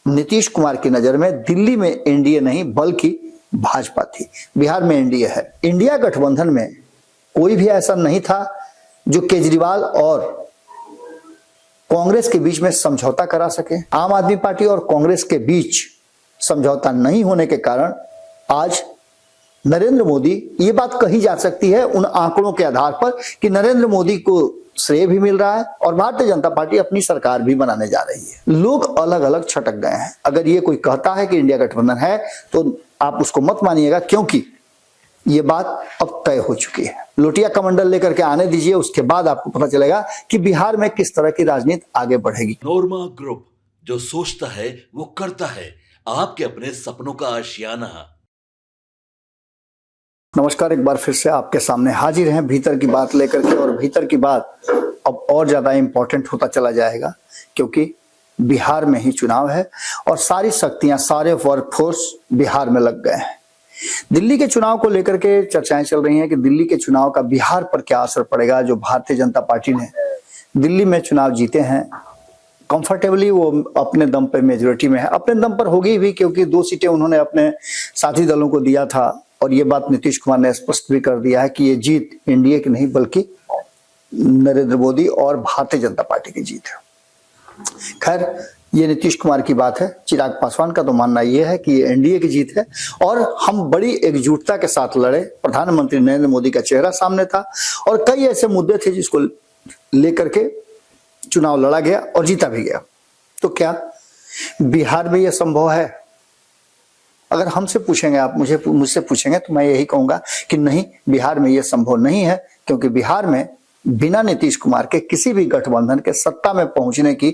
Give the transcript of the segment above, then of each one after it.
नीतीश कुमार की नजर में दिल्ली में एनडीए नहीं बल्कि भाजपा थी, बिहार में एनडीए है। इंडिया गठबंधन में कोई भी ऐसा नहीं था जो केजरीवाल और कांग्रेस के बीच में समझौता करा सके। आम आदमी पार्टी और कांग्रेस के बीच समझौता नहीं होने के कारण आज नरेंद्र मोदी, ये बात कही जा सकती है उन आंकड़ों के आधार पर कि नरेंद्र मोदी को श्रेय भी मिल रहा है और भारतीय जनता पार्टी अपनी सरकार भी बनाने जा रही है। लोग अलग अलग छटक गए हैं। अगर ये कोई कहता है कि इंडिया गठबंधन है तो आप उसको मत मानिएगा, क्योंकि ये बात अब तय हो चुकी है। लोटिया कमंडल लेकर के आने दीजिए, उसके बाद आपको पता चलेगा कि बिहार में किस तरह की राजनीति आगे बढ़ेगी। नोरमा ग्रुप, जो सोचता है वो करता है, आपके अपने सपनों का आशियाना। नमस्कार, एक बार फिर से आपके सामने हाजिर हैं भीतर की बात लेकर के। और भीतर की बात अब और ज्यादा इंपॉर्टेंट होता चला जाएगा, क्योंकि बिहार में ही चुनाव है और सारी शक्तियां, सारे वर्कफोर्स बिहार में लग गए हैं। दिल्ली के चुनाव को लेकर के चर्चाएं चल रही हैं कि दिल्ली के चुनाव का बिहार पर क्या असर पड़ेगा। जो भारतीय जनता पार्टी ने दिल्ली में चुनाव जीते हैं कंफर्टेबली, वो अपने दम पे मेजोरिटी में है। अपने दम पर होगी भी, क्योंकि 2 सीटें उन्होंने अपने साथी दलों को दिया था और ये बात नीतीश कुमार ने स्पष्ट भी कर दिया है कि ये जीत एनडीए की नहीं बल्कि नरेंद्र मोदी और भारतीय जनता पार्टी की जीत है। खैर, ये नीतीश कुमार की बात है। चिराग पासवान का तो मानना यह है कि ये एनडीए की जीत है और हम बड़ी एकजुटता के साथ लड़े। प्रधानमंत्री नरेंद्र मोदी का चेहरा सामने था और कई ऐसे मुद्दे थे जिसको लेकर के चुनाव लड़ा गया और जीता भी गया। तो क्या बिहार में यह संभव है? अगर हमसे पूछेंगे, आप मुझसे पूछेंगे, तो मैं यही कहूंगा कि नहीं, बिहार में यह संभव नहीं है, क्योंकि बिहार में बिना नीतीश कुमार के किसी भी गठबंधन के सत्ता में पहुंचने की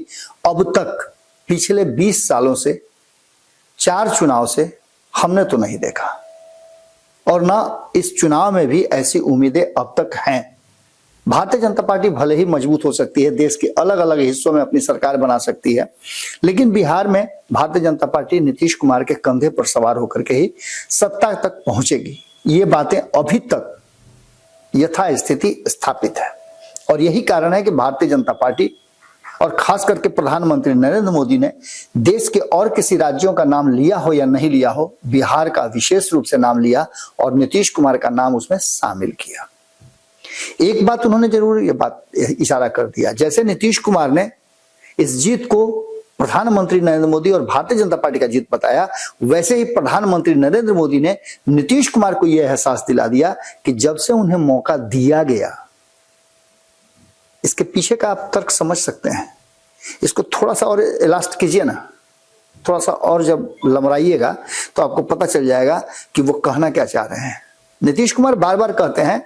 अब तक पिछले 20 सालों से 4 चुनाव से हमने तो नहीं देखा, और ना इस चुनाव में भी ऐसी उम्मीदें अब तक हैं। भारतीय जनता पार्टी भले ही मजबूत हो सकती है, देश के अलग अलग हिस्सों में अपनी सरकार बना सकती है, लेकिन बिहार में भारतीय जनता पार्टी नीतीश कुमार के कंधे पर सवार होकर के ही सत्ता तक पहुंचेगी। ये बातें अभी तक यथास्थिति स्थापित है और यही कारण है कि भारतीय जनता पार्टी और खास करके प्रधानमंत्री नरेंद्र मोदी ने देश के और किसी राज्यों का नाम लिया हो या नहीं लिया हो, बिहार का विशेष रूप से नाम लिया और नीतीश कुमार का नाम उसमें शामिल किया। एक बात उन्होंने जरूर ये बात इशारा कर दिया, जैसे नीतीश कुमार ने इस जीत को प्रधानमंत्री नरेंद्र मोदी और भारतीय जनता पार्टी का जीत बताया, वैसे ही प्रधानमंत्री नरेंद्र मोदी ने नीतीश कुमार को यह एहसास दिला दिया कि जब से उन्हें मौका दिया गया, इसके पीछे का आप तर्क समझ सकते हैं। इसको थोड़ा सा और इलास्ट कीजिए ना, थोड़ा सा और जब लमराइएगा तो आपको पता चल जाएगा कि वो कहना क्या चाह रहे हैं। नीतीश कुमार बार बार कहते हैं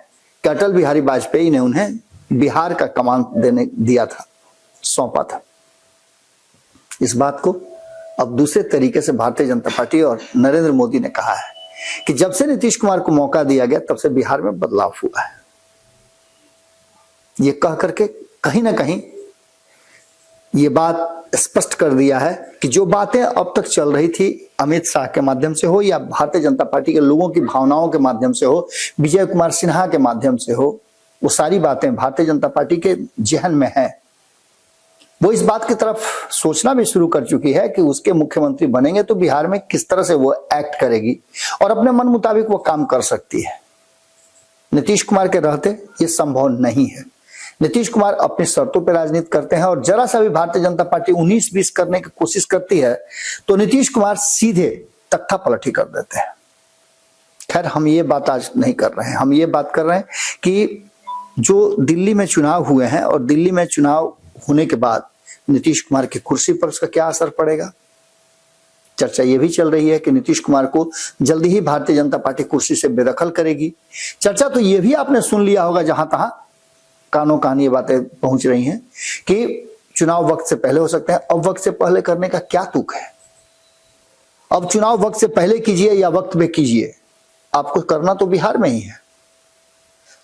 कि अटल बिहारी वाजपेयी ने उन्हें बिहार का कमान देने दिया था, सौंपा था। इस बात को अब दूसरे तरीके से भारतीय जनता पार्टी और नरेंद्र मोदी ने कहा है कि जब से नीतीश कुमार को मौका दिया गया तब से बिहार में बदलाव हुआ है। ये कह करके कहीं ना कहीं ये बात स्पष्ट कर दिया है कि जो बातें अब तक चल रही थी अमित शाह के माध्यम से हो या भारतीय जनता पार्टी के लोगों की भावनाओं के माध्यम से हो, विजय कुमार सिन्हा के माध्यम से हो, वो सारी बातें भारतीय जनता पार्टी के जहन में है। वो इस बात की तरफ सोचना भी शुरू कर चुकी है कि उसके मुख्यमंत्री बनेंगे तो बिहार में किस तरह से वो एक्ट करेगी और अपने मन मुताबिक वो काम कर सकती है। नीतीश कुमार के रहते ये संभव नहीं है। नीतीश कुमार अपनी शर्तों पर राजनीति करते हैं और जरा सा भी भारतीय जनता पार्टी 19-20 करने की कोशिश करती है तो नीतीश कुमार सीधे तख्ता पलटी कर देते हैं। खैर, हम ये बात आज नहीं कर रहे हैं। हम ये बात कर रहे हैं कि जो दिल्ली में चुनाव हुए हैं और दिल्ली में चुनाव होने के बाद नीतीश कुमार की कुर्सी पर उसका क्या असर पड़ेगा। चर्चा ये भी चल रही है कि नीतीश कुमार को जल्दी ही भारतीय जनता पार्टी कुर्सी से बेदखल करेगी। चर्चा तो ये भी आपने सुन लिया होगा, जहां तहां कानों कान ये बातें पहुंच रही हैं कि चुनाव वक्त से पहले हो सकते हैं। अब वक्त से पहले करने का क्या तुक है? अब चुनाव वक्त से पहले कीजिए या वक्त में कीजिए, आपको करना तो बिहार में ही है।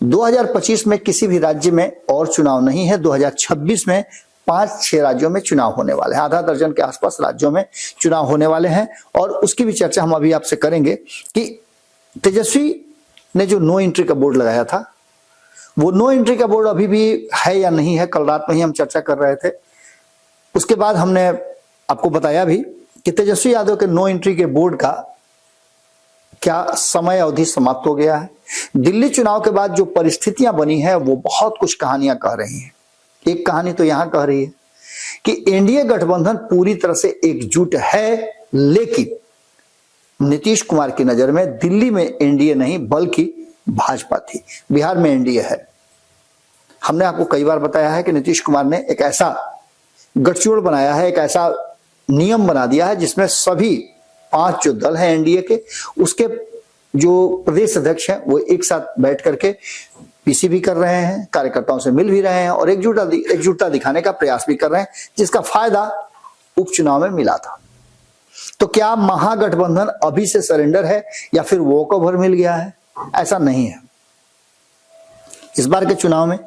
2025 में किसी भी राज्य में और चुनाव नहीं है। 2026 में 5-6 राज्यों में चुनाव होने वाले हैं, आधा दर्जन के आसपास राज्यों में चुनाव होने वाले हैं और उसकी भी चर्चा हम अभी आपसे करेंगे कि तेजस्वी ने जो नो एंट्री का बोर्ड लगाया था, वो नो एंट्री का बोर्ड अभी भी है या नहीं है। कल रात में ही हम चर्चा कर रहे थे। उसके बाद हमने आपको बताया भी कि तेजस्वी यादव के नो एंट्री के बोर्ड का क्या समय अवधि समाप्त हो गया है। दिल्ली चुनाव के बाद जो परिस्थितियां बनी है वो बहुत कुछ कहानियां कह रही हैं। एक कहानी तो यहां कह रही है कि एनडीए गठबंधन पूरी तरह से एकजुट है, लेकिन नीतीश कुमार की नजर में दिल्ली में एनडीए नहीं बल्कि भाजपा थी, बिहार में एनडीए है। हमने आपको कई बार बताया है कि नीतीश कुमार ने एक ऐसा गठजोड़ बनाया है, एक ऐसा नियम बना दिया है जिसमें सभी 5 जो दल हैं एनडीए के, उसके जो प्रदेश अध्यक्ष हैं वो एक साथ बैठ करके पीसी भी कर रहे हैं, कार्यकर्ताओं से मिल भी रहे हैं और एकजुटता दिखाने का प्रयास भी कर रहे हैं, जिसका फायदा उपचुनाव में मिला था। तो क्या महागठबंधन अभी से सरेंडर है या फिर वॉक ओवर मिल गया है? ऐसा नहीं है। इस बार के चुनाव में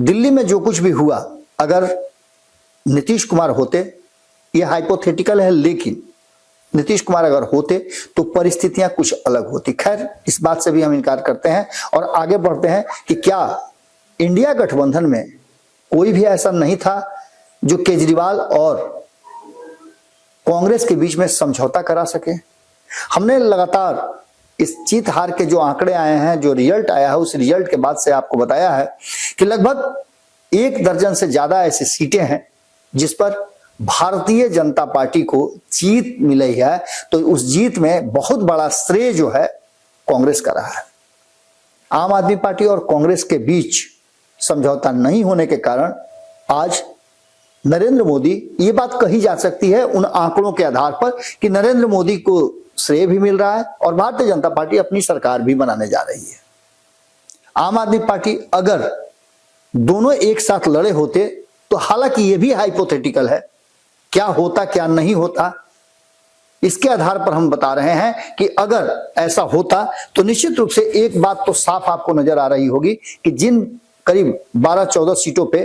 दिल्ली में जो कुछ भी हुआ, अगर नीतीश कुमार होते, यह हाइपोथेटिकल है, लेकिन नीतीश कुमार अगर होते तो परिस्थितियां कुछ अलग होती। खैर, इस बात से भी हम इनकार करते हैं और आगे बढ़ते हैं कि क्या इंडिया गठबंधन में कोई भी ऐसा नहीं था जो केजरीवाल और कांग्रेस के बीच में समझौता करा सके। हमने लगातार इस जीत हार के जो आंकड़े आए हैं, जो रिजल्ट आया है, उस रिजल्ट के बाद से आपको बताया है कि लगभग 1 दर्जन से ज्यादा ऐसी सीटें हैं जिस पर भारतीय जनता पार्टी को जीत मिली है। तो उस जीत में बहुत बड़ा श्रेय जो है कांग्रेस का रहा है। आम आदमी पार्टी और कांग्रेस के बीच समझौता नहीं होने के कारण आज नरेंद्र मोदी, ये बात कही जा सकती है उन आंकड़ों के आधार पर कि नरेंद्र मोदी को श्रेय भी मिल रहा है और भारतीय जनता पार्टी अपनी सरकार भी बनाने जा रही है। आम आदमी पार्टी अगर दोनों एक साथ लड़े होते तो, हालांकि ये भी हाइपोथेटिकल है, क्या होता क्या नहीं होता, इसके आधार पर हम बता रहे हैं कि अगर ऐसा होता तो निश्चित रूप से एक बात तो साफ आपको नजर आ रही होगी कि जिन करीब 12-14 सीटों पे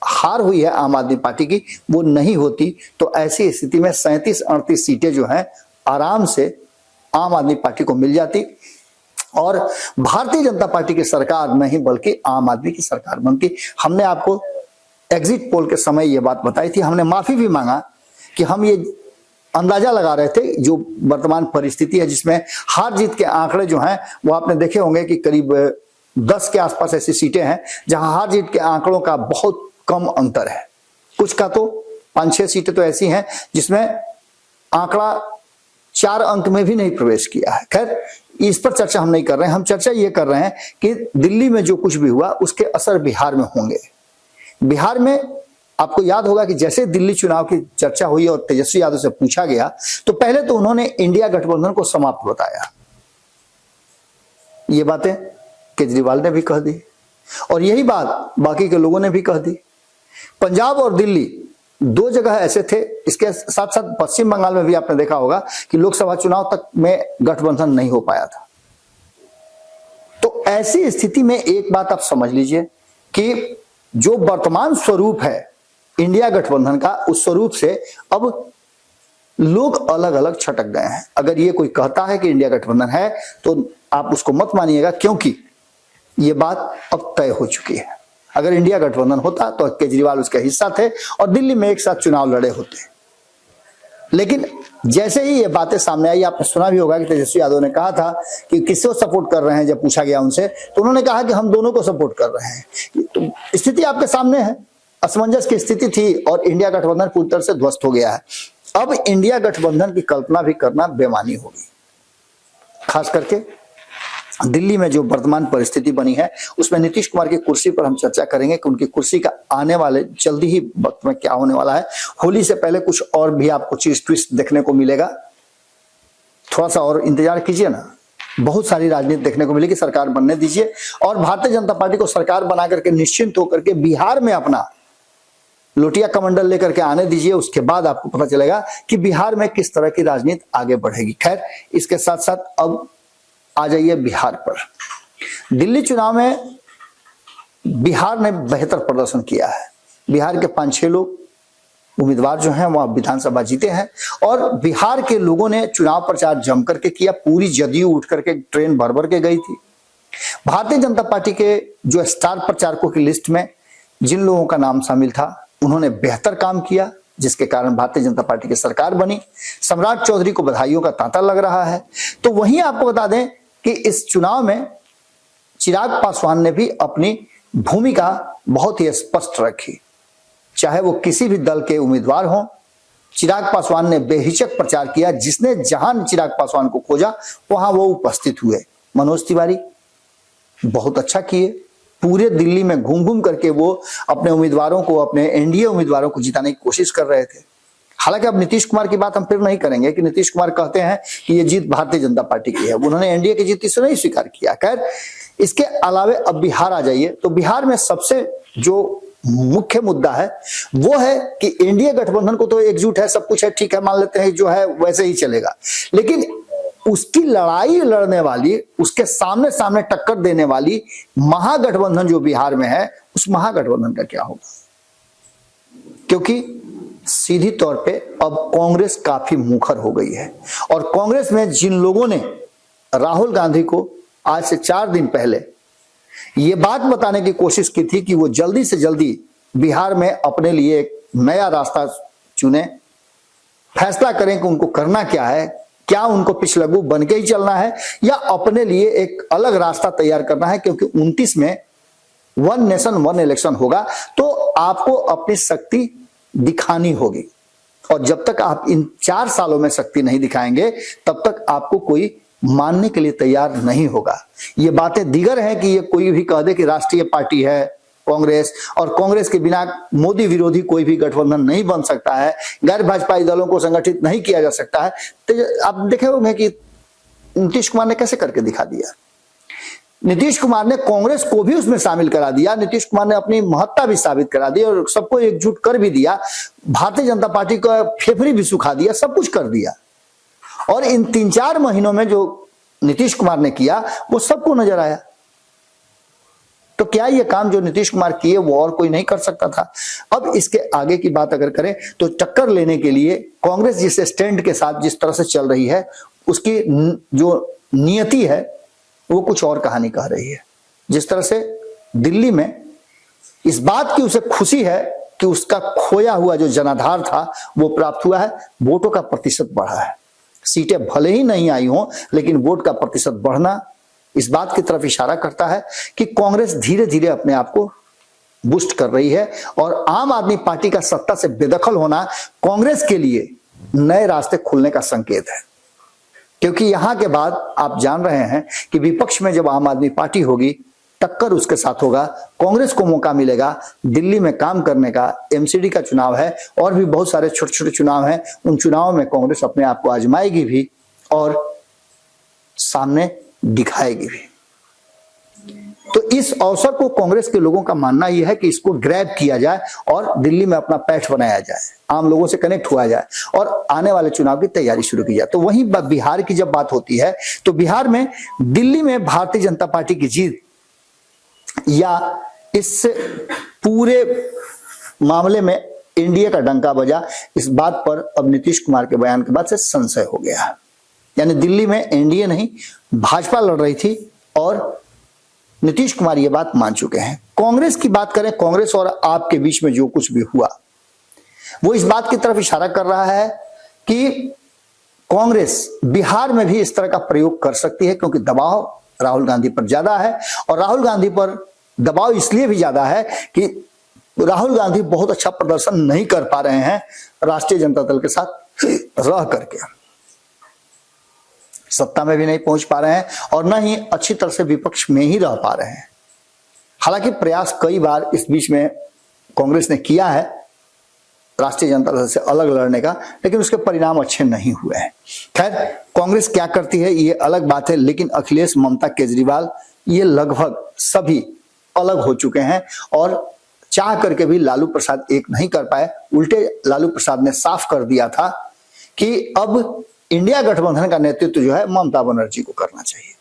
हार हुई है आम आदमी पार्टी की, वो नहीं होती तो ऐसी स्थिति में 37-38 सीटें जो हैं आराम से आम आदमी पार्टी को मिल जाती और भारतीय जनता पार्टी की सरकार नहीं बल्कि आम आदमी की सरकार बनती। हमने आपको एग्जिट पोल के समय ये बात बताई थी, हमने माफी भी मांगा कि हम ये अंदाजा लगा रहे थे जो वर्तमान परिस्थिति है जिसमें हार जीत के आंकड़े जो हैं वो आपने देखे होंगे कि करीब 10 के आसपास ऐसी सीटें हैं जहां हार जीत के आंकड़ों का बहुत कम अंतर है। कुछ का तो 5-6 सीटें तो ऐसी हैं जिसमें आंकड़ा 4 अंक में भी नहीं प्रवेश किया है। खैर, इस पर चर्चा हम नहीं कर रहे हैं, हम चर्चा ये कर रहे हैं कि दिल्ली में जो कुछ भी हुआ उसके असर बिहार में होंगे। बिहार में आपको याद होगा कि जैसे दिल्ली चुनाव की चर्चा हुई और तेजस्वी यादव से पूछा गया तो पहले तो उन्होंने इंडिया गठबंधन को समाप्त बताया। ये बातें केजरीवाल ने भी कह दी और यही बात बाकी के लोगों ने भी कह दी। पंजाब और दिल्ली 2 जगह ऐसे थे, इसके साथ साथ पश्चिम बंगाल में भी आपने देखा होगा कि लोकसभा चुनाव तक में गठबंधन नहीं हो पाया था। तो ऐसी स्थिति में एक बात आप समझ लीजिए कि जो वर्तमान स्वरूप है इंडिया गठबंधन का, उस स्वरूप से अब लोग अलग अलग छटक गए हैं। अगर ये कोई कहता है कि इंडिया गठबंधन है तो आप उसको मत मानिएगा, क्योंकि ये बात अब तय हो चुकी है। अगर इंडिया गठबंधन होता तो केजरीवाल उसका हिस्सा थे और दिल्ली में एक साथ चुनाव लड़े होते। लेकिन जैसे ही ये बातें सामने आई, आपने सुना भी होगा कि तेजस्वी यादव ने कहा था कि किसको सपोर्ट कर रहे हैं। जब पूछा गया उनसे तो उन्होंने कहा कि हम दोनों को सपोर्ट कर रहे हैं। तो स्थिति आपके सामने है, असमंजस की स्थिति थी और इंडिया गठबंधन पूरी तरह से ध्वस्त हो गया है। अब इंडिया गठबंधन की कल्पना भी करना बेमानी होगी। खास करके दिल्ली में जो वर्तमान परिस्थिति बनी है उसमें नीतीश कुमार की कुर्सी पर हम चर्चा करेंगे कि उनकी कुर्सी का आने वाले जल्दी ही वक्त में क्या होने वाला है। होली से पहले कुछ और भी आपको चीज ट्विस्ट देखने को मिलेगा, थोड़ा सा और इंतजार कीजिए ना। बहुत सारी राजनीति देखने को मिलेगी, सरकार बनने दीजिए और भारतीय जनता पार्टी को सरकार बना करके निश्चिंत होकर के बिहार में अपना लोटिया कमंडल लेकर के आने दीजिए। उसके बाद आपको पता चलेगा कि बिहार में किस तरह की राजनीति आगे बढ़ेगी। खैर, इसके साथ साथ अब आ जाइए बिहार पर। दिल्ली चुनाव में बिहार ने बेहतर प्रदर्शन किया है। बिहार के 5-6 लोग उम्मीदवार जो हैं वह विधानसभा जीते हैं और बिहार के लोगों ने चुनाव प्रचार जम करके किया। पूरी जदयू उठ करके ट्रेन भर भर के गई थी। भारतीय जनता पार्टी के जो स्टार प्रचारकों की लिस्ट में जिन लोगों का नाम शामिल था उन्होंने बेहतर काम किया, जिसके कारण भारतीय जनता पार्टी की सरकार बनी। सम्राट चौधरी को बधाइयों का तांता लग रहा है। तो वहीं आपको बता दें कि इस चुनाव में चिराग पासवान ने भी अपनी भूमिका बहुत ही स्पष्ट रखी। चाहे वो किसी भी दल के उम्मीदवार हों, चिराग पासवान ने बेहिचक प्रचार किया। जिसने जहां चिराग पासवान को खोजा वहां वो उपस्थित हुए। मनोज तिवारी बहुत अच्छा किए, पूरे दिल्ली में घूम घूम करके वो अपने उम्मीदवारों को, अपने एनडीए उम्मीदवारों को जिताने की कोशिश कर रहे थे। हालांकि अब नीतीश कुमार की बात हम फिर नहीं करेंगे कि नीतीश कुमार कहते हैं कि ये जीत भारतीय जनता पार्टी की है, उन्होंने एनडीए की जीत इसे नहीं स्वीकार किया। खैर, इसके अलावे अब बिहार आ जाइए, तो बिहार में सबसे जो मुख्य मुद्दा है वो है कि एनडीए गठबंधन को तो एकजुट है, सब कुछ है, ठीक है, मान लेते हैं जो है वैसे ही चलेगा, लेकिन उसकी लड़ाई लड़ने वाली, उसके सामने सामने टक्कर देने वाली महागठबंधन जो बिहार में है, उस महागठबंधन का क्या होगा? क्योंकि सीधी तौर पे अब कांग्रेस काफी मुखर हो गई है और कांग्रेस में जिन लोगों ने राहुल गांधी को आज से 4 दिन पहले ये बात बताने की कोशिश की थी कि वो जल्दी से जल्दी बिहार में अपने लिए एक नया रास्ता चुने, फैसला करें कि उनको करना क्या है, क्या उनको पिछलग्गू बन के ही चलना है या अपने लिए एक अलग रास्ता तैयार करना है, क्योंकि 29 में 1 नेशन 1 इलेक्शन होगा, तो आपको अपनी शक्ति दिखानी होगी। और जब तक आप इन 4 सालों में शक्ति नहीं दिखाएंगे तब तक आपको कोई मानने के लिए तैयार नहीं होगा। ये बातें दीगर हैं कि ये कोई भी कह दे कि राष्ट्रीय पार्टी है कांग्रेस और कांग्रेस के बिना मोदी विरोधी कोई भी गठबंधन नहीं बन सकता है, गैर भाजपाई दलों को संगठित नहीं किया जा सकता है। तो आप देखे होंगे कि नीतीश कुमार ने कैसे करके दिखा दिया। नीतीश कुमार ने कांग्रेस को भी उसमें शामिल करा दिया, नीतीश कुमार ने अपनी महत्ता भी साबित करा दी और सबको एकजुट कर भी दिया, भारतीय जनता पार्टी का फेफड़ी भी सुखा दिया, सब कुछ कर दिया। और इन 3-4 महीनों में जो नीतीश कुमार ने किया वो सबको नजर आया। तो क्या ये काम जो नीतीश कुमार किए वो और कोई नहीं कर सकता था? अब इसके आगे की बात अगर करें तो टक्कर लेने के लिए कांग्रेस जिस स्टैंड के साथ जिस तरह से चल रही है, उसकी जो नियति है वो कुछ और कहानी कह रही है। जिस तरह से दिल्ली में इस बात की उसे खुशी है कि उसका खोया हुआ जो जनाधार था वो प्राप्त हुआ है, वोटों का प्रतिशत बढ़ा है। सीटें भले ही नहीं आई हों लेकिन वोट का प्रतिशत बढ़ना इस बात की तरफ इशारा करता है कि कांग्रेस धीरे धीरे अपने आप को बूस्ट कर रही है और आम आदमी पार्टी का सत्ता से बेदखल होना कांग्रेस के लिए नए रास्ते खुलने का संकेत है। क्योंकि यहां के बाद आप जान रहे हैं कि विपक्ष में जब आम आदमी पार्टी होगी, टक्कर उसके साथ होगा, कांग्रेस को मौका मिलेगा दिल्ली में काम करने का। एमसीडी का चुनाव है और भी बहुत सारे छोटे छोटे चुनाव हैं, उन चुनावों में कांग्रेस अपने आप को आजमाएगी भी और सामने दिखाएगी भी। तो इस अवसर को कांग्रेस के लोगों का मानना यह है कि इसको ग्रैब किया जाए और दिल्ली में अपना पैठ बनाया जाए, आम लोगों से कनेक्ट हुआ जाए और आने वाले चुनाव की तैयारी शुरू की जाए। तो वहीं बिहार की जब बात होती है तो बिहार में दिल्ली में भारतीय जनता पार्टी की जीत या इस पूरे मामले में एनडीए का डंका बजा, इस बात पर अब नीतीश कुमार के बयान के बाद से संशय हो गया है। यानी दिल्ली में एनडीए नहीं भाजपा लड़ रही थी और नीतीश कुमार ये बात मान चुके हैं। कांग्रेस की बात करें, कांग्रेस और आप के बीच में जो कुछ भी हुआ वो इस बात की तरफ इशारा कर रहा है कि कांग्रेस बिहार में भी इस तरह का प्रयोग कर सकती है, क्योंकि दबाव राहुल गांधी पर ज्यादा है और राहुल गांधी पर दबाव इसलिए भी ज्यादा है कि राहुल गांधी बहुत अच्छा प्रदर्शन नहीं कर पा रहे हैं राष्ट्रीय जनता दल के साथ रह करके, सत्ता में भी नहीं पहुंच पा रहे हैं और न ही अच्छी तरह से विपक्ष में ही रह पा रहे हैं। हालांकि प्रयास कई बार इस बीच में कांग्रेस ने किया है राष्ट्रीय जनता दल से अलग लड़ने का, लेकिन उसके परिणाम अच्छे नहीं हुए हैं। खैर, कांग्रेस क्या करती है ये अलग बात है, लेकिन अखिलेश, ममता, केजरीवाल ये लगभग सभी अलग हो चुके हैं और चाह करके भी लालू प्रसाद एक नहीं कर पाए। उल्टे लालू प्रसाद ने साफ कर दिया था कि अब इंडिया गठबंधन का नेतृत्व जो है ममता बनर्जी को करना चाहिए।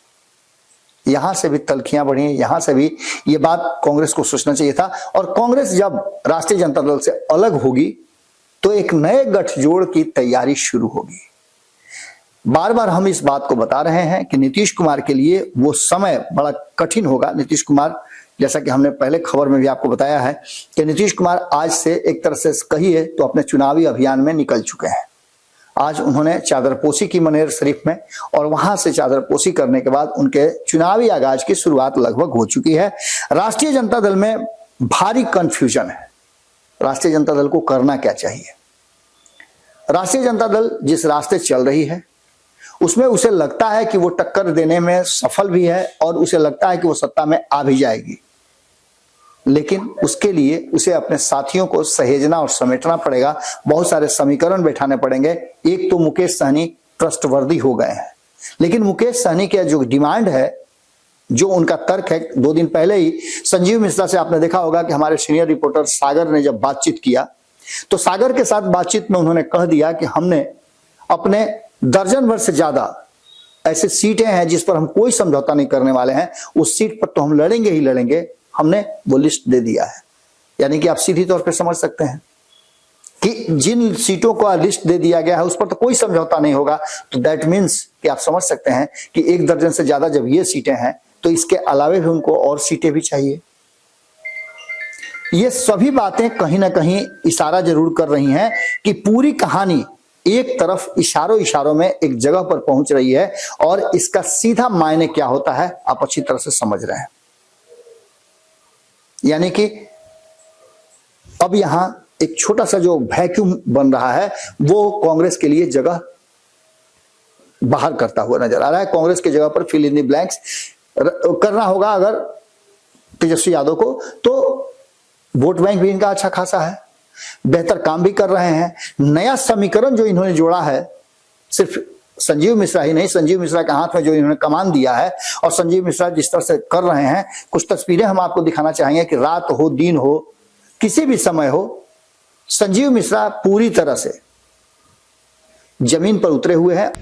यहां से भी तलखियां बढ़ी, यहां से भी ये बात कांग्रेस को सोचना चाहिए था। और कांग्रेस जब राष्ट्रीय जनता दल से अलग होगी तो एक नए गठजोड़ की तैयारी शुरू होगी। बार बार हम इस बात को बता रहे हैं कि नीतीश कुमार के लिए वो समय बड़ा कठिन होगा। नीतीश कुमार जैसा कि हमने पहले खबर में भी आपको बताया है कि नीतीश कुमार आज से एक तरह से कहिए तो अपने चुनावी अभियान में निकल चुके हैं। आज उन्होंने चादरपोशी की मनेर शरीफ में, और वहां से चादरपोशी करने के बाद उनके चुनावी आगाज की शुरुआत लगभग हो चुकी है। राष्ट्रीय जनता दल में भारी कंफ्यूजन है। राष्ट्रीय जनता दल को करना क्या चाहिए? राष्ट्रीय जनता दल जिस रास्ते चल रही है उसमें उसे लगता है कि वो टक्कर देने में सफल भी है और उसे लगता है कि वो सत्ता में आ भी जाएगी, लेकिन उसके लिए उसे अपने साथियों को सहेजना और समेटना पड़ेगा। बहुत सारे समीकरण बैठाने पड़ेंगे। एक तो मुकेश सहनी ट्रस्टवर्दी हो गए हैं, लेकिन मुकेश सहनी का जो डिमांड है, जो उनका तर्क है, 2 दिन पहले ही संजीव मिश्रा से आपने देखा होगा कि हमारे सीनियर रिपोर्टर सागर ने जब बातचीत किया तो सागर के साथ बातचीत में उन्होंने कह दिया कि हमने अपने दर्जन भर से ज्यादा ऐसे सीटें हैं जिस पर हम कोई समझौता नहीं करने वाले हैं, उस सीट पर तो हम लड़ेंगे ही लड़ेंगे, हमने वो लिस्ट दे दिया है। यानी कि आप सीधी तौर पर समझ सकते हैं कि जिन सीटों का लिस्ट दे दिया गया है उस पर तो कोई समझौता नहीं होगा। तो दैट मीन्स कि आप समझ सकते हैं कि 1 दर्जन से ज्यादा जब ये सीटें हैं तो इसके अलावे भी उनको और सीटें भी चाहिए। ये सभी बातें कहीं ना कहीं इशारा जरूर कर रही हैं कि पूरी कहानी एक तरफ इशारों इशारों में एक जगह पर पहुंच रही है, और इसका सीधा मायने क्या होता है आप अच्छी तरह से समझ रहे हैं। यानी कि अब यहां एक छोटा सा जो वैक्यूम बन रहा है वो कांग्रेस के लिए जगह बाहर करता हुआ नजर आ रहा है। कांग्रेस की जगह पर फिल इन द ब्लैंक्स करना होगा अगर तेजस्वी यादव को, तो वोट बैंक भी इनका अच्छा खासा है, बेहतर काम भी कर रहे हैं। नया समीकरण जो इन्होंने जोड़ा है, सिर्फ संजीव मिश्रा ही नहीं, संजीव मिश्रा के हाथ में जो इन्होंने कमान दिया है और संजीव मिश्रा जिस तरह से कर रहे हैं, कुछ तस्वीरें हम आपको दिखाना चाहेंगे कि रात हो दिन हो किसी भी समय हो, संजीव मिश्रा पूरी तरह से जमीन पर उतरे हुए हैं।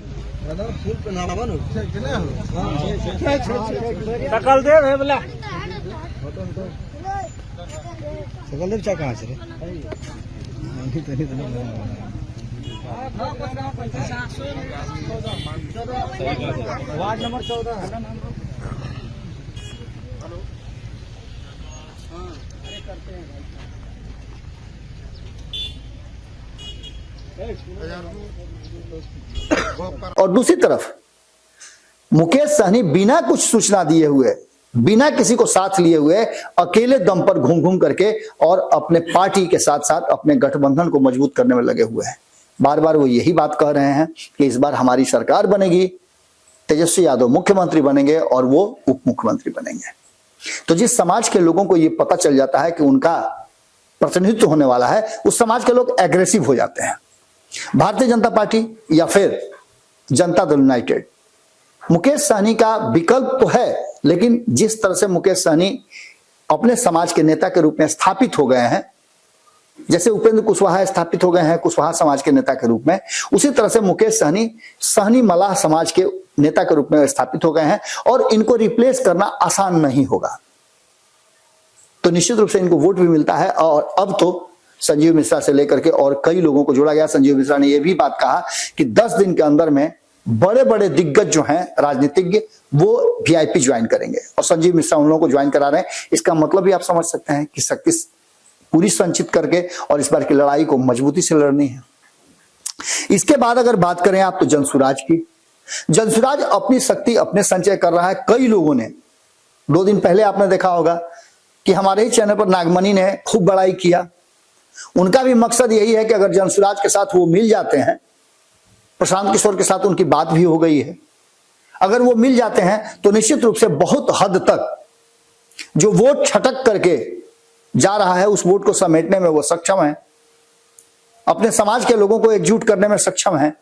वार्ड नंबर 14 और दूसरी तरफ मुकेश सहनी बिना कुछ सूचना दिए हुए, बिना किसी को साथ लिए हुए, अकेले दम पर घूम घूम करके और अपने पार्टी के साथ साथ अपने गठबंधन को मजबूत करने में लगे हुए हैं। बार बार वो यही बात कह रहे हैं कि इस बार हमारी सरकार बनेगी, तेजस्वी यादव मुख्यमंत्री बनेंगे और वो उप मुख्यमंत्री बनेंगे। तो जिस समाज के लोगों को ये पता चल जाता है कि उनका प्रतिनिधित्व होने वाला है, उस समाज के लोग एग्रेसिव हो जाते हैं। भारतीय जनता पार्टी या फिर जनता दल यूनाइटेड, मुकेश सहनी का विकल्प तो है, लेकिन जिस तरह से मुकेश सहनी अपने समाज के नेता के रूप में स्थापित हो गए हैं, जैसे उपेंद्र कुशवाहा स्थापित हो गए हैं कुशवाहा समाज के नेता के रूप में, उसी तरह से मुकेश सहनी सहनी मलाह समाज के नेता के रूप में स्थापित हो गए हैं और इनको रिप्लेस करना आसान नहीं होगा। तो निश्चित रूप से इनको वोट भी मिलता है। और अब तो संजीव मिश्रा से लेकर के और कई लोगों को जोड़ा गया। संजीव मिश्रा ने यह भी बात कहा कि 10 दिन के अंदर में बड़े बड़े दिग्गज जो हैं राजनीतिज्ञ, वो वीआईपी ज्वाइन करेंगे और संजीव मिश्रा उन लोगों को ज्वाइन करा रहे हैं। इसका मतलब भी आप समझ सकते हैं कि शक्ति पूरी संचित करके और इस बार की लड़ाई को मजबूती से लड़नी है। इसके बाद अगर बात करें आप तो जनसुराज की, जनसुराज अपनी शक्ति अपने संचय कर रहा है। कई लोगों ने 2 दिन पहले आपने देखा होगा कि हमारे ही चैनल पर नागमणि ने खूब बड़ाई किया। उनका भी मकसद यही है कि अगर जनसुराज के साथ वो मिल जाते हैं, प्रशांत किशोर के साथ उनकी बात भी हो गई है, अगर वो मिल जाते हैं तो निश्चित रूप से बहुत हद तक जो वोट छटक करके जा रहा है उस वोट को समेटने में वो सक्षम है, अपने समाज के लोगों को एकजुट करने में सक्षम है।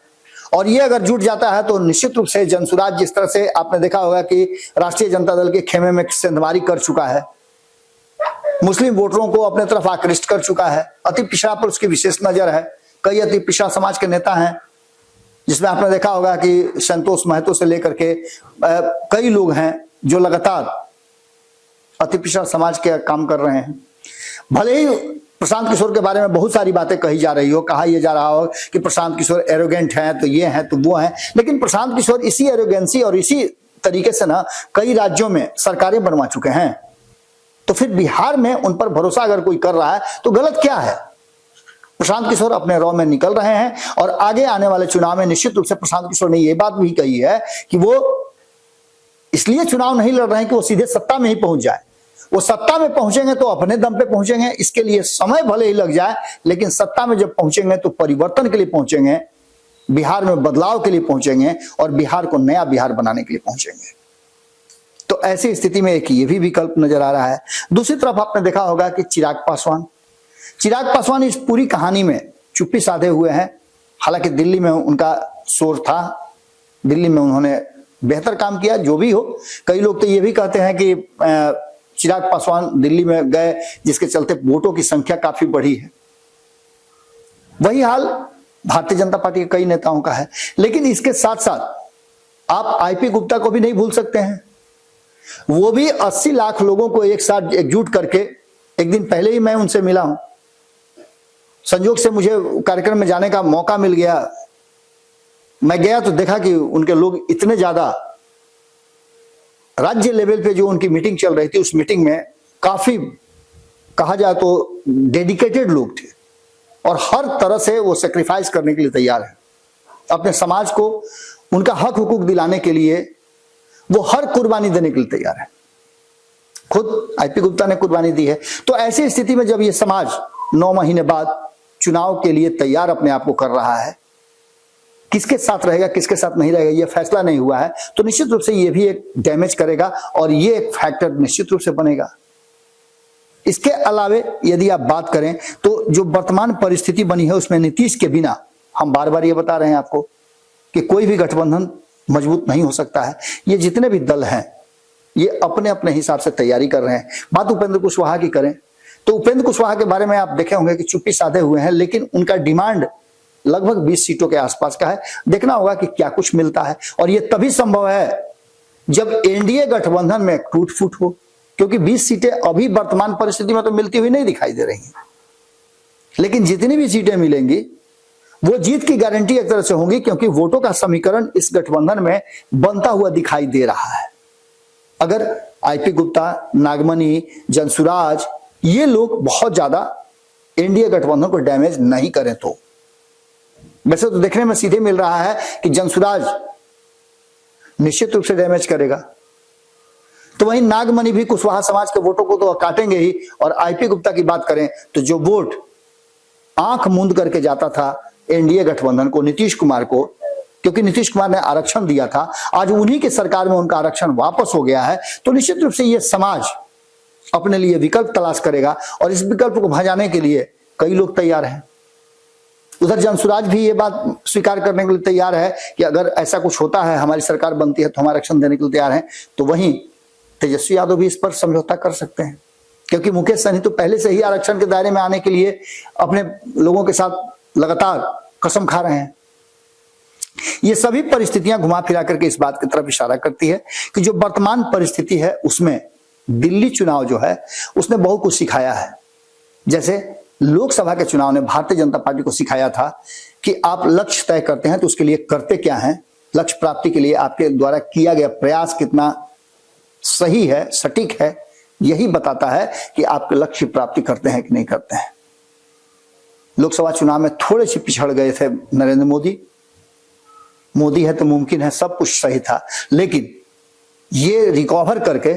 और ये अगर जुट जाता है तो निश्चित रूप से जनसुराज, जिस तरह से आपने देखा होगा कि राष्ट्रीय जनता दल के खेमे में सेंधमारी कर चुका है, मुस्लिम वोटरों को अपने तरफ आकृष्ट कर चुका है, अति पिछड़ा पर उसकी विशेष नजर है। कई अति पिछड़ा समाज के नेता हैं जिसमें आपने देखा होगा कि संतोष महतो से लेकर के कई लोग हैं जो लगातार अति पिछड़ा समाज के काम कर रहे हैं। भले ही प्रशांत किशोर के बारे में बहुत सारी बातें कही जा रही हो, कहा यह जा रहा हो कि प्रशांत किशोर एरोगेंट हैं, तो ये हैं तो वो हैं, लेकिन प्रशांत किशोर इसी एरोगेंसी और इसी तरीके से ना कई राज्यों में सरकारें बनवा चुके हैं। तो फिर बिहार में उन पर भरोसा अगर कोई कर रहा है तो गलत क्या है? प्रशांत किशोर अपने रॉ में निकल रहे हैं और आगे आने वाले चुनाव में निश्चित रूप से प्रशांत किशोर ने यह बात भी कही है कि वो इसलिए चुनाव नहीं लड़ रहे हैं कि वो सीधे सत्ता में ही पहुंच जाए। वो सत्ता में पहुंचेंगे तो अपने दम पे पहुंचेंगे, इसके लिए समय भले ही लग जाए, लेकिन सत्ता में जब पहुंचेंगे तो परिवर्तन के लिए पहुंचेंगे, बिहार में बदलाव के लिए पहुंचेंगे और बिहार को नया बिहार बनाने के लिए पहुंचेंगे। तो ऐसी स्थिति में एक ये भी विकल्प नजर आ रहा है। दूसरी तरफ आपने देखा होगा कि चिराग पासवान इस पूरी कहानी में चुप्पी साधे हुए हैं। हालांकि दिल्ली में उनका शोर था, दिल्ली में उन्होंने बेहतर काम किया, जो भी हो। कई लोग तो ये भी कहते हैं कि चिराग पासवान दिल्ली में गए जिसके चलते वोटों की संख्या काफी बढ़ी है। वही हाल भारतीय जनता पार्टी के कई नेताओं का है। लेकिन इसके साथ साथ आप आईपी गुप्ता को भी नहीं भूल सकते हैं। वो भी 80 लाख लोगों को एक साथ एकजुट करके, एक दिन पहले ही मैं उनसे मिला हूं, संयोग से मुझे कार्यक्रम में जाने का मौका मिल गया। मैं गया तो देखा कि उनके लोग इतने ज्यादा, राज्य लेवल पे जो उनकी मीटिंग चल रही थी उस मीटिंग में काफी कहा जाए तो डेडिकेटेड लोग थे और हर तरह से वो सेक्रीफाइस करने के लिए तैयार है। अपने समाज को उनका हक हुकूक दिलाने के लिए वो हर कुर्बानी देने के लिए तैयार है। खुद आईपी गुप्ता ने कुर्बानी दी है। तो ऐसी स्थिति में जब ये समाज 9 महीने बाद चुनाव के लिए तैयार अपने आप को कर रहा है, किसके साथ रहेगा किसके साथ नहीं रहेगा ये फैसला नहीं हुआ है, तो निश्चित रूप से ये भी एक डैमेज करेगा और ये एक फैक्टर निश्चित रूप से बनेगा। इसके अलावे यदि आप बात करें तो जो वर्तमान परिस्थिति बनी है उसमें नीतीश के बिना, हम बार बार ये बता रहे हैं आपको कि कोई भी गठबंधन मजबूत नहीं हो सकता है। ये जितने भी दल हैं ये अपने अपने हिसाब से तैयारी कर रहे हैं। बात उपेंद्र कुशवाहा की करें तो उपेंद्र कुशवाहा के बारे में आप देखे होंगे कि चुप्पी साधे हुए हैं, लेकिन उनका डिमांड लगभग 20 सीटों के आसपास का है। देखना होगा कि क्या कुछ मिलता है और यह तभी संभव है जब एनडीए गठबंधन में टूट फूट हो, क्योंकि 20 सीटें अभी वर्तमान परिस्थिति में तो मिलती हुई नहीं दिखाई दे रही हैं। लेकिन जितनी भी सीटें मिलेंगी वो जीत की गारंटी एक तरह से होगी, क्योंकि वोटों का समीकरण इस गठबंधन में बनता हुआ दिखाई दे रहा है। अगर आईपी गुप्ता, नागमणि, जनसुराज ये लोग बहुत ज्यादा एनडीए गठबंधन को डैमेज नहीं करें तो, वैसे तो देखने में सीधे मिल रहा है कि जनसुराज निश्चित रूप से डैमेज करेगा, तो वहीं नागमणि भी कुशवाहा समाज के वोटों को तो काटेंगे ही। और आईपी गुप्ता की बात करें तो जो वोट आंख मूंद करके जाता था एनडीए गठबंधन को, नीतीश कुमार को, क्योंकि नीतीश कुमार ने आरक्षण दिया था, आज उन्हीं की सरकार में उनका आरक्षण वापस हो गया है, तो निश्चित रूप से यह समाज अपने लिए विकल्प तलाश करेगा और इस विकल्प को भजाने के लिए कई लोग तैयार हैं। उधर जनसुराज भी ये बात स्वीकार करने के लिए तैयार है कि अगर ऐसा कुछ होता है, हमारी सरकार बनती है तो हम आरक्षण देने के लिए तैयार हैं। तो वहीं तेजस्वी यादव भी इस पर समझौता कर सकते हैं, क्योंकि मुकेश सहनी तो पहले से ही आरक्षण के दायरे में आने के लिए अपने लोगों के साथ लगातार कसम खा रहे हैं। ये सभी परिस्थितियां घुमा फिरा करके इस बात की तरफ इशारा करती है कि जो वर्तमान परिस्थिति है उसमें दिल्ली चुनाव जो है उसने बहुत कुछ सिखाया है। जैसे लोकसभा के चुनाव ने भारतीय जनता पार्टी को सिखाया था कि आप लक्ष्य तय करते हैं तो उसके लिए करते क्या हैं, लक्ष्य प्राप्ति के लिए आपके द्वारा किया गया प्रयास कितना सही है, सटीक है, यही बताता है कि आपके लक्ष्य प्राप्ति करते हैं कि नहीं करते हैं। लोकसभा चुनाव में थोड़े से पिछड़ गए थे नरेंद्र मोदी है तो मुमकिन है, सब कुछ सही था, लेकिन ये रिकवर करके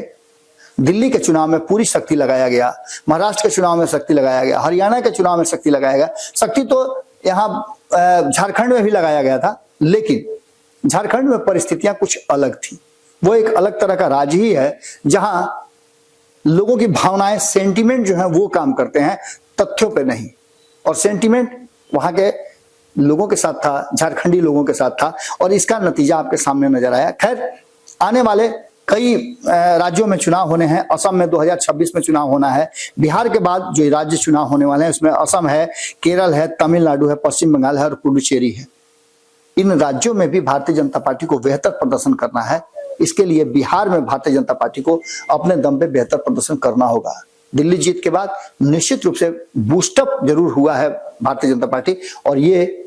दिल्ली के चुनाव में पूरी शक्ति लगाया गया, महाराष्ट्र के चुनाव में शक्ति लगाया गया, हरियाणा के चुनाव में शक्ति लगाया गया, शक्ति तो यहाँ झारखंड में भी लगाया गया था, लेकिन झारखंड में परिस्थितियां कुछ अलग थी। वो एक अलग तरह का राज्य ही है जहां लोगों की भावनाएं, सेंटिमेंट जो है वो काम करते हैं, तथ्यों पे नहीं। और सेंटिमेंट वहां के लोगों के साथ था, झारखंडी लोगों के साथ था, और इसका नतीजा आपके सामने नजर आया। खैर, आने वाले कई राज्यों में चुनाव होने हैं। असम में 2026 में चुनाव होना है। बिहार के बाद जो राज्य चुनाव होने वाले हैं उसमें असम है, केरल है, तमिलनाडु है, पश्चिम बंगाल है और पुडुचेरी है। इन राज्यों में भी भारतीय जनता पार्टी को बेहतर प्रदर्शन करना है। इसके लिए बिहार में भारतीय जनता पार्टी को अपने दम पे बेहतर प्रदर्शन करना होगा। दिल्ली जीत के बाद निश्चित रूप से बूस्टअप जरूर हुआ है भारतीय जनता पार्टी, और ये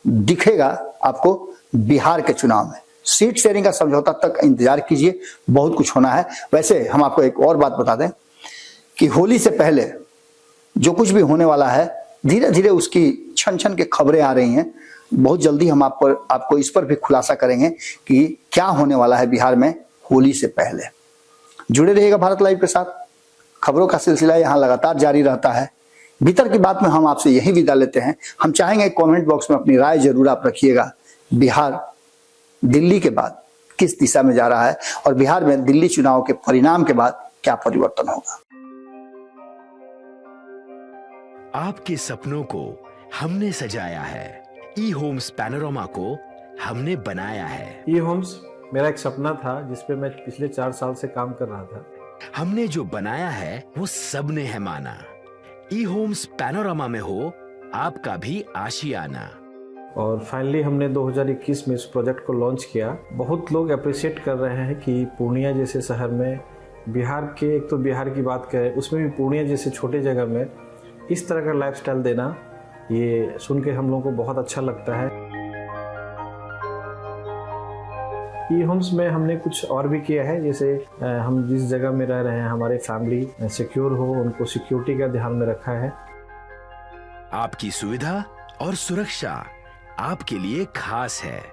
दिखेगा आपको बिहार के चुनाव में। सीट शेयरिंग का समझौता तक इंतजार कीजिए, बहुत कुछ होना है। वैसे हम आपको एक और बात बता दें कि होली से पहले जो कुछ भी होने वाला है, धीरे धीरे उसकी छन छन के खबरें आ रही हैं। बहुत जल्दी हम आपको इस पर भी खुलासा करेंगे कि क्या होने वाला है बिहार में होली से पहले। जुड़े रहिएगा भारत लाइव के साथ। खबरों का सिलसिला यहाँ लगातार जारी रहता है। भीतर की बात में हम आपसे यही विदा लेते हैं। हम चाहेंगे कमेंट बॉक्स में अपनी राय जरूर आप रखिएगा। बिहार दिल्ली के बाद किस दिशा में जा रहा है और बिहार में दिल्ली चुनाव के परिणाम के बाद क्या परिवर्तन होगा। आपके सपनों को हमने सजाया है, ई होम्स पैनोरमा को हमने बनाया है। ई होम्स मेरा एक सपना था जिस पे मैं पिछले 4 साल से काम कर रहा था। हमने जो बनाया है वो सबने है माना। ई होम्स पैनोरमा में हो आपका भी आशियाना। और फाइनली हमने 2021 में इस प्रोजेक्ट को लॉन्च किया। बहुत लोग अप्रिशिएट कर रहे हैं कि पूर्णिया जैसे शहर में, बिहार के, एक तो बिहार की बात करें उसमें भी पूर्णिया जैसे छोटे जगह में इस तरह का लाइफस्टाइल देना, ये सुन के हम लोगों को बहुत अच्छा लगता है। ई होम्स में हमने कुछ और भी किया है, जैसे हम जिस जगह में रह रहे हैं हमारे फैमिली सिक्योर हो, उनको सिक्योरिटी का ध्यान में रखा है। आपकी सुविधा और सुरक्षा आपके लिए खास है,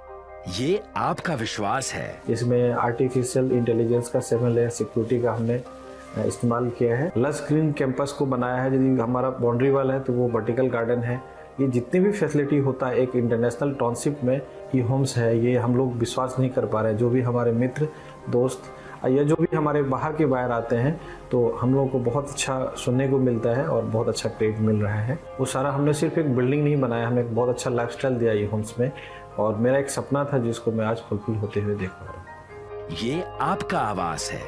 ये आपका विश्वास है। इसमें आर्टिफिशियल इंटेलिजेंस का 7 लेयर सिक्योरिटी का हमने इस्तेमाल किया है। लस ग्रीन कैंपस को बनाया है। यदि हमारा बाउंड्री वाल है तो वो वर्टिकल गार्डन है। ये जितनी भी फैसिलिटी होता है एक इंटरनेशनल टाउनशिप में ई होम्स है, ये हम लोग विश्वास नहीं कर पा रहे हैं। जो भी हमारे मित्र दोस्त या जो भी हमारे बाहर के बाहर आते हैं तो हम लोगों को बहुत अच्छा सुनने को मिलता है और बहुत अच्छा क्रेडिट मिल रहा है। वो सारा हमने सिर्फ एक बिल्डिंग नहीं बनाया, हमें एक बहुत अच्छा लाइफस्टाइल दिया ई होम्स में, और मेरा एक सपना था जिसको मैं आज फुलफिल होते हुए देख पा रहा हूँ। ये आपका आवास है।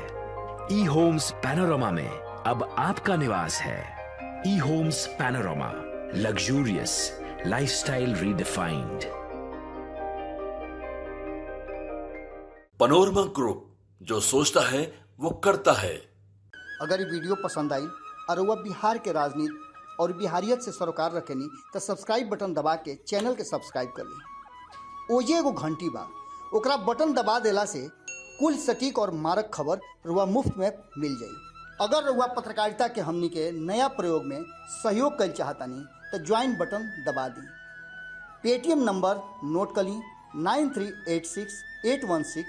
ई होम्स पैनोरमा में अब आपका निवास है। E homes Panorama, luxurious lifestyle redefined. Panorama group, जो सोचता है वो करता है। अगर ये वीडियो पसंद आई और वह बिहार के राजनीति और बिहारियत से सरोकार रखेनी तो सब्सक्राइब बटन दबा के चैनल के सब्सक्राइब कर ली। ओजे एगो घंटी बा, ओकरा बटन दबा देला से कुल सटीक और मारक खबर रुआ मुफ्त में मिल जाई। अगर रुआ पत्रकारिता के हमनी के नया प्रयोग में सहयोग कर चाहतानी तो ज्वाइन बटन दबा दी। पेटीएम नंबर नोट कर ली 93868167